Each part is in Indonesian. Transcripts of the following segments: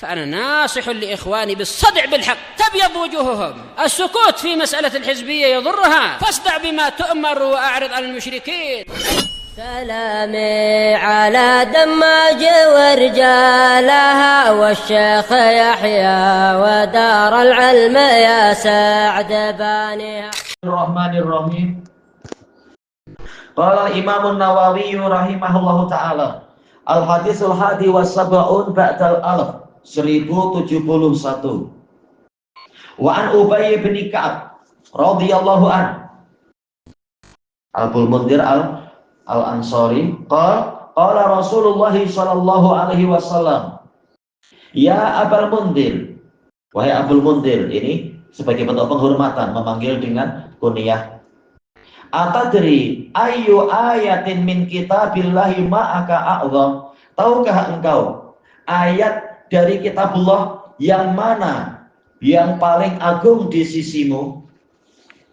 فأنا ناصح لإخواني بالصدع بالحق تبيض وجوههم. السكوت في مسألة الحزبية يضرها، فاصدع بما تؤمر وأعرض عن المشركين. سلامي على دماج ورجالها والشيخ يحيى ودار العلم يا سعد بانيها. Bismillahirrahmanirrahim. Qala Imam Nawawi rahimahullahu taala, al hadisul hadi was sab'un ba'dal alf, 1071. Wa an Ubay bin Ka'ab radhiyallahu an Abul Mundhir al-Ansari qala Rasulullah sallallahu alaihi wasallam, ya Abul Mundhir, wahai Abul Mundhir. Ini sebagai bentuk penghormatan, memanggil dengan kunyah. Atadri ayu ayatin min kitabillahi ma'aka a'zam, tahukah engkau ayat dari kitabullah yang mana yang paling agung di sisimu?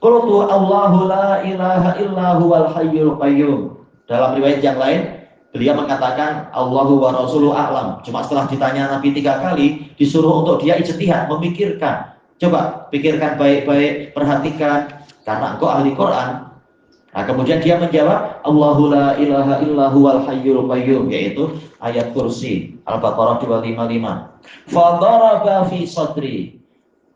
Qultu Allahu la ilaha illa huwal hayyul qayyum. Dalam riwayat yang lain beliau mengatakan Allahu wa rasuluhu a'lam. Cuma setelah ditanya Nabi 3 kali, disuruh untuk dia ijtihad, memikirkan. Coba pikirkan baik-baik, perhatikan, karena engkau ahli Quran. Nah, kemudian dia menjawab Allahu la ilaha illa huwal hayyul qayyum, yaitu ayat kursi Al-Baqarah 255. Fadaraba fi sadri,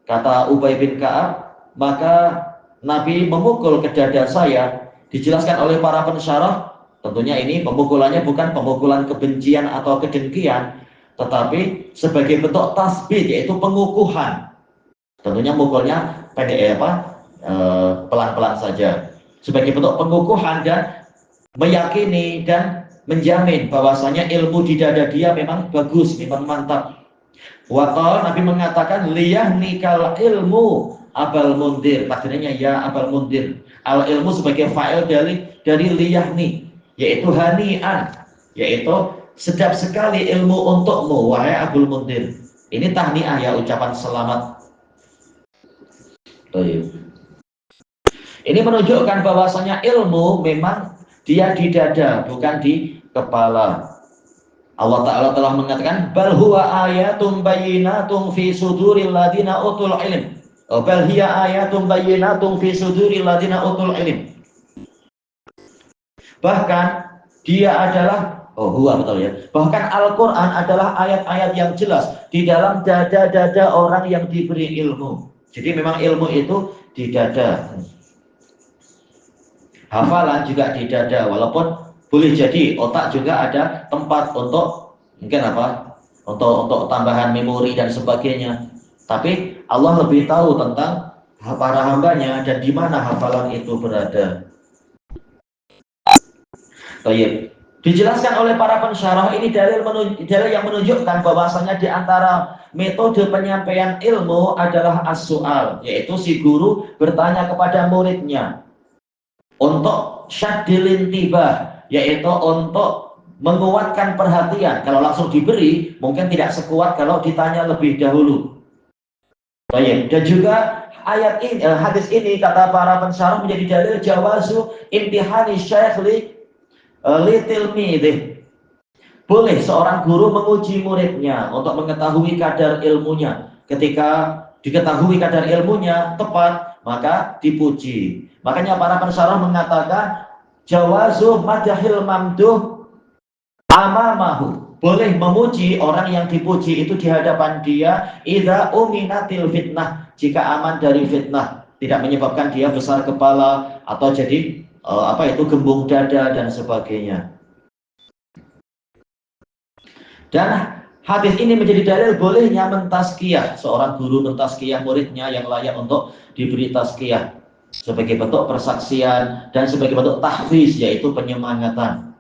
kata Ubay bin Ka'ab, maka Nabi memukul ke dada saya. Dijelaskan oleh para pensyarah, tentunya ini pemukulannya bukan pemukulan kebencian atau kedengkian, tetapi sebagai bentuk tasbih, yaitu pengukuhan. Tentunya mukulnya pendek, pelan-pelan saja, sebagai bentuk pengukuhan dan meyakini dan menjamin bahwasanya ilmu di dada dia memang bagus, memang mantap. Waqal, Nabi mengatakan liyahnikal ilmu Abul Mundhir, takdirnya ya Abul Mundhir. Al ilmu sebagai fa'il dari liyahni, yaitu hani'an, yaitu sedap sekali ilmu untukmu wahai Abul Mundhir. Ini tahniah, ya, ucapan selamat. Ini menunjukkan bahwasanya ilmu memang dia di dada, bukan di kepala. Allah Ta'ala telah mengatakan bal huwa ayatun bayyinatun fi suduril ladina utul ilm. Bal hiya ayatun bayyinatun fi suduril ladina utul ilm. Bahkan dia adalah betul ya. Bahkan Al-Qur'an adalah ayat-ayat yang jelas di dalam dada-dada orang yang diberi ilmu. Jadi memang ilmu itu di dada. Hafalan juga di dada, walaupun boleh jadi otak juga ada tempat untuk mungkin untuk tambahan memori dan sebagainya. Tapi Allah lebih tahu tentang para hambanya dan di mana hafalan itu berada. Baik. Dijelaskan oleh para pensyarah, ini dalil yang menunjukkan bahwasanya di antara metode penyampaian ilmu adalah as-su'al, yaitu si guru bertanya kepada muridnya untuk syaddil intibah, yaitu untuk menguatkan perhatian. Kalau langsung diberi mungkin tidak sekuat kalau ditanya lebih dahulu. Baik. Dan juga ayat ini, hadis ini kata para pensyarah menjadi dalil jawazu imtihani syekh li tilmidih. Boleh seorang guru menguji muridnya untuk mengetahui kadar ilmunya. Ketika diketahui kadar ilmunya tepat, maka dipuji. Makanya para pensyarah mengatakan jawazu madahil mamduh amamahu. Boleh memuji orang yang dipuji itu di hadapan dia idza uminatil fitnah, jika aman dari fitnah, tidak menyebabkan dia besar kepala atau jadi gembung dada dan sebagainya. Dan hadis ini menjadi dalil bolehnya mentazkiyah, seorang guru mentazkiyah muridnya yang layak untuk diberi tazkiyah sebagai bentuk persaksian dan sebagai bentuk tahfiz, yaitu penyemangatan.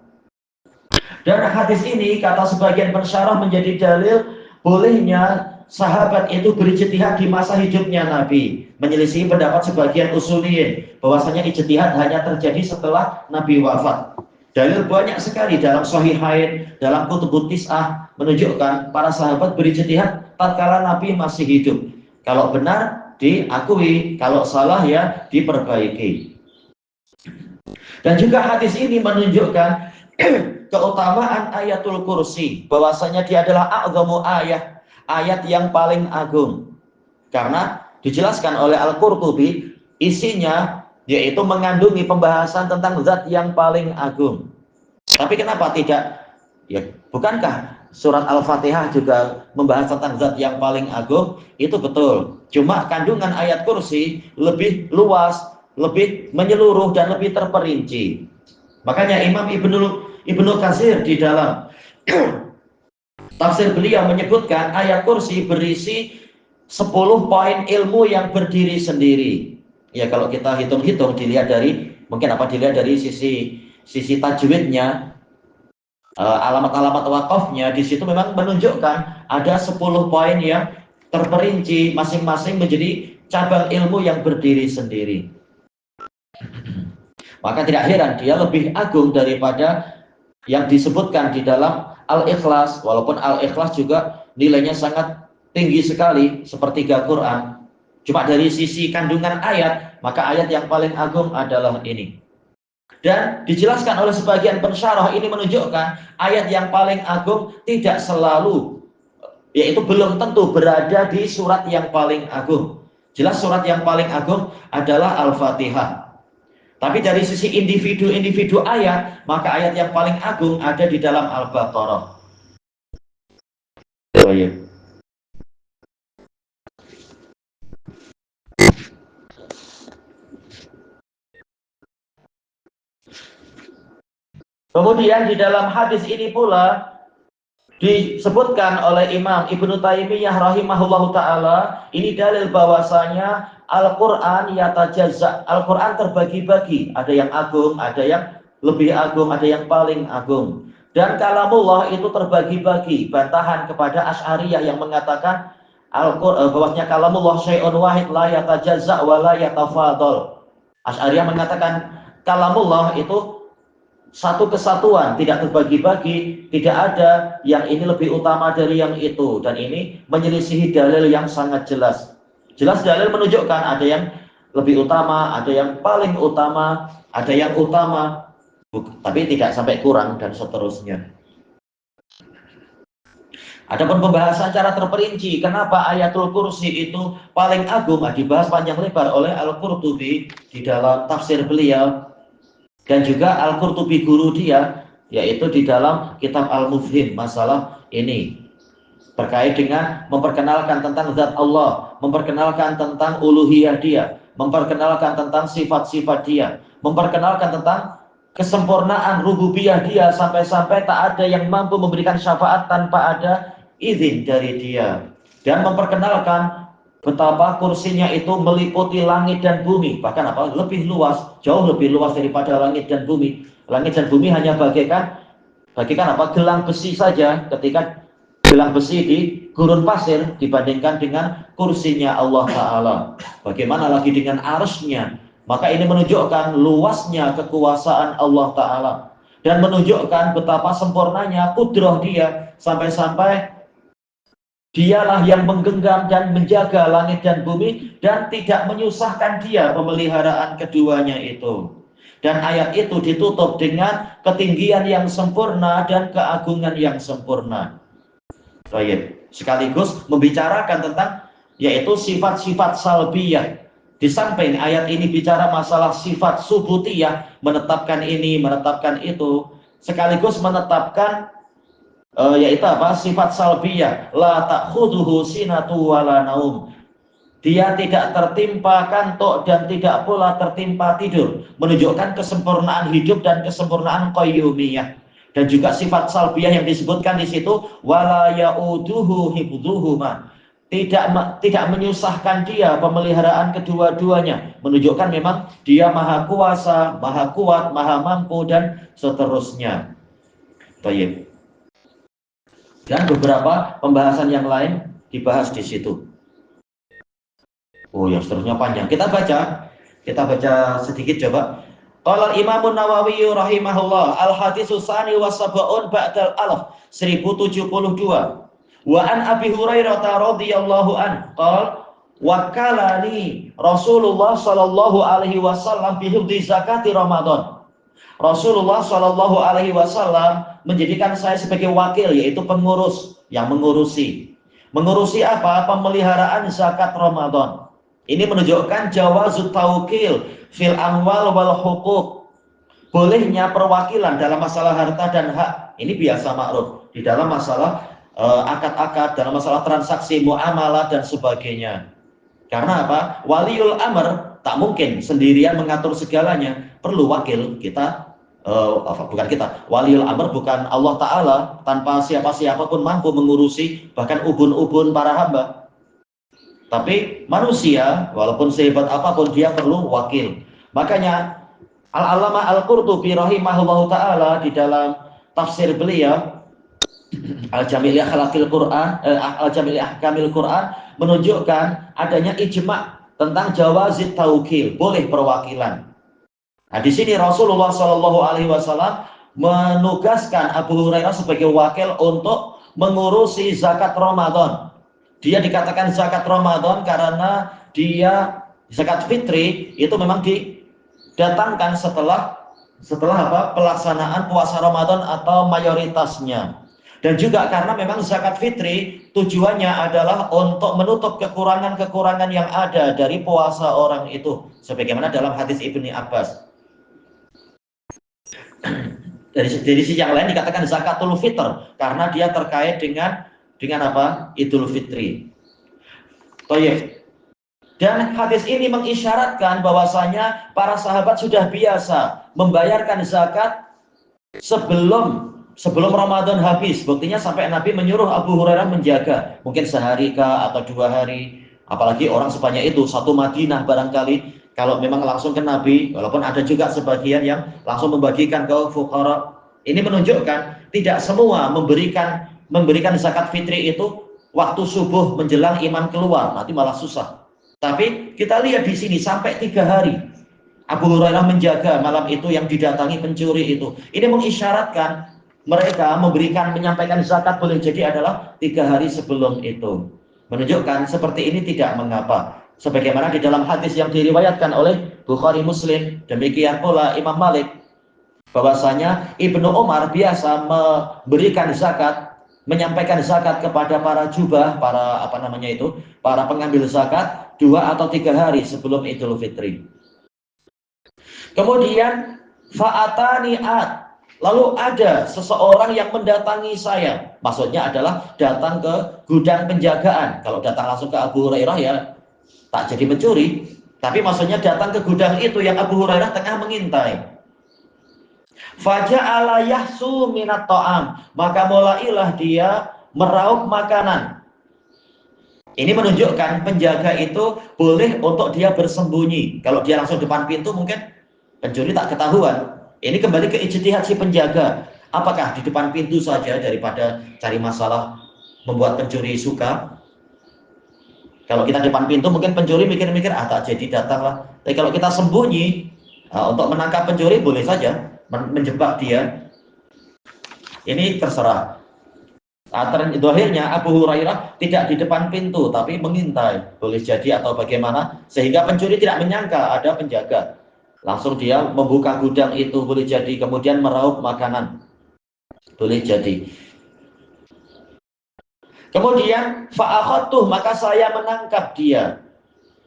Dan hadis ini kata sebagian pensyarah menjadi dalil bolehnya sahabat itu berijtihad di masa hidupnya Nabi, menyelisih pendapat sebagian usuliyin bahwasanya ijtihad hanya terjadi setelah Nabi wafat. Dalil banyak sekali dalam Sahihain, dalam Kutubut Tis'ah menunjukkan para sahabat berijtihad tatkala Nabi masih hidup. Kalau benar diakui, kalau salah ya diperbaiki. Dan juga hadis ini menunjukkan keutamaan ayatul kursi, bahwasanya dia adalah a'zamu ayah, ayat yang paling agung. Karena dijelaskan oleh Al-Qurtubi, isinya yaitu mengandungi pembahasan tentang zat yang paling agung. Tapi kenapa tidak? Ya, bukankah surat Al-Fatihah juga membahas tentang zat yang paling agung? Itu betul. Cuma kandungan ayat kursi lebih luas, lebih menyeluruh dan lebih terperinci. Makanya Imam Ibnu Katsir di dalam tafsir beliau menyebutkan ayat kursi berisi 10 poin ilmu yang berdiri sendiri. Ya, kalau kita hitung-hitung dilihat dari sisi tajwidnya, alamat-alamat wakafnya, di situ memang menunjukkan ada 10 poin yang terperinci, masing-masing menjadi cabang ilmu yang berdiri sendiri. Maka tidak heran dia lebih agung daripada yang disebutkan di dalam Al-Ikhlas, walaupun Al-Ikhlas juga nilainya sangat tinggi sekali sepertiga Quran. Cuma dari sisi kandungan ayat, maka ayat yang paling agung adalah ini. Dan dijelaskan oleh sebagian pensyarah, ini menunjukkan ayat yang paling agung tidak selalu, yaitu belum tentu berada di surat yang paling agung. Jelas surat yang paling agung adalah Al-Fatihah. Tapi dari sisi individu-individu ayat, maka ayat yang paling agung ada di dalam Al-Baqarah. Oh, iya. Kemudian di dalam hadis ini pula disebutkan oleh Imam Ibnu Taimiyah rahimahullahu ta'ala, ini dalil bahwasanya Al-Quran yatajazza, Al-Quran terbagi-bagi, ada yang agung, ada yang lebih agung, ada yang paling agung. Dan kalamullah itu terbagi-bagi, bantahan kepada Asy'ariyah yang mengatakan bahwasanya kalamullah syai'un wahid la yatajazza wa la yatafadhal. Asy'ariyah mengatakan kalamullah itu satu kesatuan, tidak terbagi-bagi, tidak ada yang ini lebih utama dari yang itu, dan ini menyelisihi dalil yang sangat jelas. Jelas dalil menunjukkan ada yang lebih utama, ada yang paling utama, ada yang utama, tapi tidak sampai kurang dan seterusnya. Adapun pembahasan cara terperinci kenapa Ayatul Kursi itu paling agung dibahas panjang lebar oleh Al-Qurtubi di dalam tafsir beliau, dan juga Al-Qurtubi guru dia, yaitu di dalam kitab Al-Mufhim masalah ini, terkait dengan memperkenalkan tentang zat Allah, memperkenalkan tentang uluhiyah dia, memperkenalkan tentang sifat-sifat dia, memperkenalkan tentang kesempurnaan rububiyah dia, sampai-sampai tak ada yang mampu memberikan syafaat tanpa ada izin dari dia, dan memperkenalkan betapa kursinya itu meliputi langit dan bumi, bahkan lebih luas, jauh lebih luas daripada langit dan bumi. Langit dan bumi hanya bagaikan gelang besi saja, ketika gelang besi di gurun pasir dibandingkan dengan kursinya Allah Ta'ala. Bagaimana lagi dengan arsy-Nya? Maka ini menunjukkan luasnya kekuasaan Allah Ta'ala, dan menunjukkan betapa sempurnanya kudrah dia, sampai-sampai dialah yang menggenggam dan menjaga langit dan bumi, dan tidak menyusahkan dia pemeliharaan keduanya itu. Dan ayat itu ditutup dengan ketinggian yang sempurna dan keagungan yang sempurna. Baik, sekaligus membicarakan tentang yaitu sifat-sifat salbiyah. Di samping ayat ini bicara masalah sifat subutiyah, menetapkan ini, menetapkan itu, sekaligus menetapkan yaitu sifat salbiyah, la ta'khudhuhu sinatu wala naum. Dia tidak tertimpa kantuk dan tidak pula tertimpa tidur, menunjukkan kesempurnaan hidup dan kesempurnaan qayyumiyah. Dan juga sifat salbiyah yang disebutkan di situ, wala ya'uduhu hifdhuhuma, tidak menyusahkan dia pemeliharaan kedua-duanya, menunjukkan memang dia maha kuasa, maha kuat, maha mampu, dan seterusnya. Baik. Dan beberapa pembahasan yang lain dibahas di situ. Oh, yang seterusnya panjang. Kita baca sedikit coba. Qala Imam Nawawi rahimahullah, al-haditsu tsani wa sab'un ba'dal alaf, 1072. Wa an Abi Hurairah radhiyallahu an qala wakalani Rasulullah sallallahu alaihi wasallam bi hifdzi zakati Ramadan. Rasulullah Shallallahu Alaihi Wasallam menjadikan saya sebagai wakil, yaitu pengurus yang mengurusi Mengurusi apa? Pemeliharaan zakat Ramadan. Ini menunjukkan jawazut taukil fil amwal wal huquq. Bolehnya perwakilan dalam masalah harta dan hak. Ini biasa makruf. Di dalam masalah akad-akad, dalam masalah transaksi, muamalah dan sebagainya. Karena apa? Waliul amr tak mungkin sendirian mengatur segalanya. Perlu wakil kita. Bukan kita, waliul amr bukan Allah Ta'ala, tanpa siapa-siapa pun mampu mengurusi bahkan ubun-ubun para hamba. Tapi manusia walaupun sehebat apapun dia perlu wakil. Makanya Al-Allamah Al-Qurtubi rahimahullahu ta'ala di dalam tafsir beliau Al-Jami' li Akhlaqil Quran, Al-Jami' li Ahkamil Quran menunjukkan adanya ijma' tentang jawazit taukil, boleh perwakilan. Nah, di sini Rasulullah Shallallahu Alaihi Wasallam menugaskan Abu Hurairah sebagai wakil untuk mengurusi zakat Ramadan. Dia dikatakan zakat Ramadan karena dia zakat fitri itu memang didatangkan setelah apa? Pelaksanaan puasa Ramadan atau mayoritasnya. Dan juga karena memang zakat fitri tujuannya adalah untuk menutup kekurangan-kekurangan yang ada dari puasa orang itu. Sebagaimana dalam hadis Ibnu Abbas. Dari sisi yang lain dikatakan zakatul fitr karena dia terkait dengan apa? Idul Fitri. Toyib. Dan hadis ini mengisyaratkan bahwasanya para sahabat sudah biasa membayarkan zakat sebelum Ramadan habis. Buktinya sampai Nabi menyuruh Abu Hurairah menjaga, mungkin sehari kah atau 2 hari. Apalagi orang sebanyak itu, satu Madinah barangkali. Kalau memang langsung ke Nabi, walaupun ada juga sebagian yang langsung membagikan ke fuqara. Ini menunjukkan tidak semua memberikan zakat fitri itu waktu subuh menjelang imam keluar, nanti malah susah. Tapi kita lihat di sini sampai 3 hari. Abu Hurairah menjaga malam itu yang didatangi pencuri itu. Ini mengisyaratkan mereka menyampaikan zakat boleh jadi adalah 3 hari sebelum itu. Menunjukkan seperti ini tidak mengapa. Sebagaimana di dalam hadis yang diriwayatkan oleh Bukhari Muslim, demikian pula Imam Malik, bahwasanya Ibnu Umar biasa memberikan zakat, menyampaikan zakat kepada para jubah, para pengambil zakat 2 atau 3 hari sebelum Idul Fitri. Kemudian fa'atani'at, lalu ada seseorang yang mendatangi saya. Maksudnya adalah datang ke gudang penjagaan. Kalau datang langsung ke Abu Hurairah ya tak jadi mencuri, tapi maksudnya datang ke gudang itu yang Abu Hurairah tengah mengintai. Faja'ala yahsu minat ta'am, maka mulailah dia meraup makanan. Ini menunjukkan penjaga itu boleh untuk dia bersembunyi. Kalau dia langsung depan pintu mungkin pencuri tak ketahuan. Ini kembali ke ijtihad si penjaga. Apakah di depan pintu saja daripada cari masalah membuat pencuri suka? Kalau kita depan pintu mungkin pencuri mikir-mikir tak jadi datanglah. Tapi kalau kita sembunyi untuk menangkap pencuri boleh saja, menjebak dia. Ini terserah. Akhirnya Abu Hurairah tidak di depan pintu tapi mengintai, boleh jadi atau bagaimana, sehingga pencuri tidak menyangka ada penjaga. Langsung dia membuka gudang itu, boleh jadi, kemudian meraup makanan, boleh jadi. Kemudian fa'akhadtuh, maka saya menangkap dia.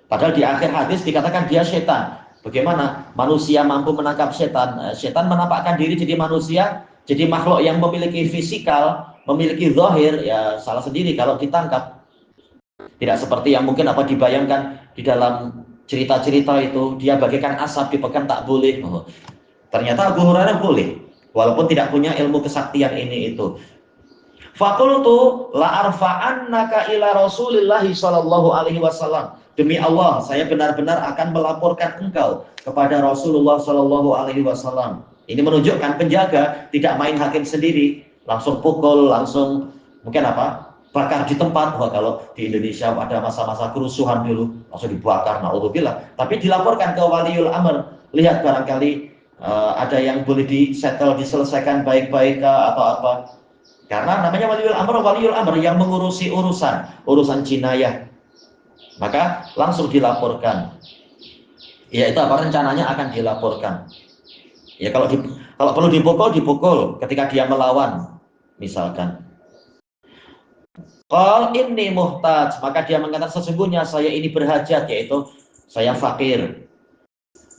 Padahal di akhir hadis dikatakan dia setan. Bagaimana manusia mampu menangkap setan? Setan menampakkan diri jadi manusia, jadi makhluk yang memiliki fisikal, memiliki zahir, ya salah sendiri kalau ditangkap. Tidak seperti yang mungkin apa dibayangkan di dalam cerita-cerita itu, dia bagaikan asap dipegang tak boleh. Ternyata Abu Hurairah boleh, walaupun tidak punya ilmu kesaktian ini itu. Faqultu la arfa'annaka ila Rasulillah sallallahu alaihi wasallam. Demi Allah, saya benar-benar akan melaporkan engkau kepada Rasulullah sallallahu alaihi wasallam. Ini menunjukkan penjaga tidak main hakim sendiri, langsung pukul, langsung mungkin bakar di tempat. Wah, kalau di Indonesia ada masa-masa kerusuhan dulu, langsung dibakar, naudzubillah. Tapi dilaporkan ke waliul amr. Lihat barangkali ada yang boleh diselesaikan baik-baik atau apa. Karena namanya waliul amr yang mengurusi urusan jinayah. Maka langsung dilaporkan. Ya itu rencananya akan dilaporkan. Ya kalau perlu dipukul ketika dia melawan misalkan. Qal inni muhtaj, maka dia mengatakan sesungguhnya saya ini berhajat, yaitu saya fakir.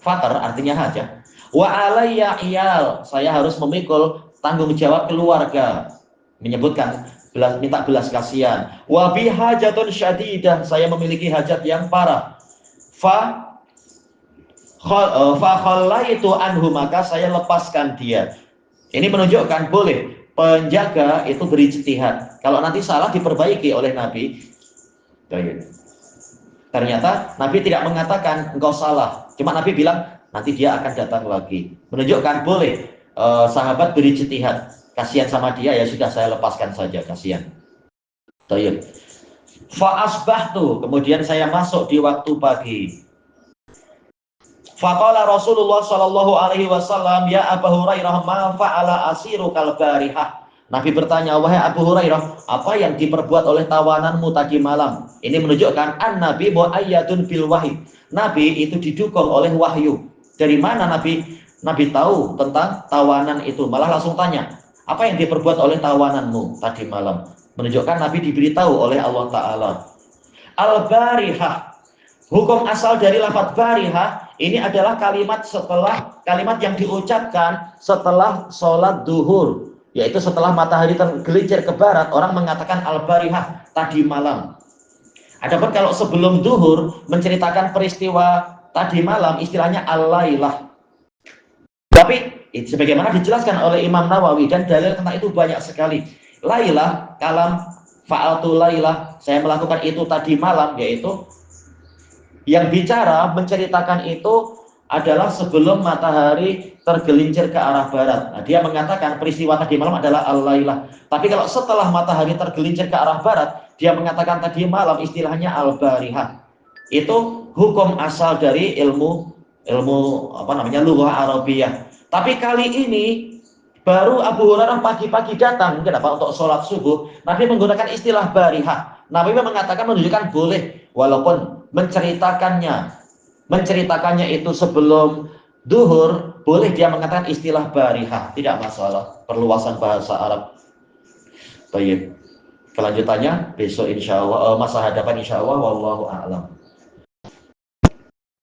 Fakir artinya hajat. Wa alayya iyal, saya harus memikul tanggung jawab keluarga, menyebutkan minta belas kasihan. Wa bi hajatun syadidah, saya memiliki hajat yang parah. Fa khallaitu anhu, maka saya lepaskan dia. Ini menunjukkan boleh penjaga itu berijtihad. Kalau nanti salah diperbaiki oleh Nabi. Ternyata Nabi tidak mengatakan engkau salah. Cuma Nabi bilang nanti dia akan datang lagi. Menunjukkan boleh sahabat berijtihad. Kasihan sama dia, ya sudah saya lepaskan saja, kasihan. Tayyib. Fa asbahtu, kemudian saya masuk di waktu pagi. Faqala Rasulullah sallallahu alaihi wasallam, ya Abu Hurairah, ma fa'ala asiru kal barihah. Nabi bertanya, wahai Abu Hurairah, apa yang diperbuat oleh tawananmu tadi malam? Ini menunjukkan an-nabi mu'ayyadun bil wahyi. Nabi itu didukung oleh wahyu. Dari mana Nabi tahu tentang tawanan itu? Malah langsung tanya, apa yang diperbuat oleh tawananmu tadi malam? Menunjukkan Nabi diberitahu oleh Allah Ta'ala. Al-barihah, hukum asal dari lafaz barihah ini adalah kalimat yang diucapkan setelah sholat duhur, yaitu setelah matahari tergelincir ke barat, orang mengatakan al-barihah, tadi malam. Adapun kalau sebelum duhur menceritakan peristiwa tadi malam, istilahnya al-lailah. Tapi sebagaimana dijelaskan oleh Imam Nawawi, dan dalil tentang itu banyak sekali. Lailah, kalam fa'altu lailah, saya melakukan itu tadi malam, yaitu yang bicara menceritakan itu adalah sebelum matahari tergelincir ke arah barat. Nah, dia mengatakan peristiwa tadi malam adalah al-lailah. Tapi kalau setelah matahari tergelincir ke arah barat, dia mengatakan tadi malam, istilahnya al-barihah. Itu hukum asal dari ilmu lughah Arabiyah. Tapi kali ini baru Abu Hurairah pagi-pagi datang, mungkin untuk sholat subuh, Nabi menggunakan istilah barihah. Nabi mengatakan menunjukkan boleh, walaupun menceritakannya itu sebelum duhur, boleh dia mengatakan istilah barihah, tidak masalah, perluasan bahasa Arab. Baik, kelanjutannya besok insya Allah, masa hadapan insya Allah, wallahu a'lam.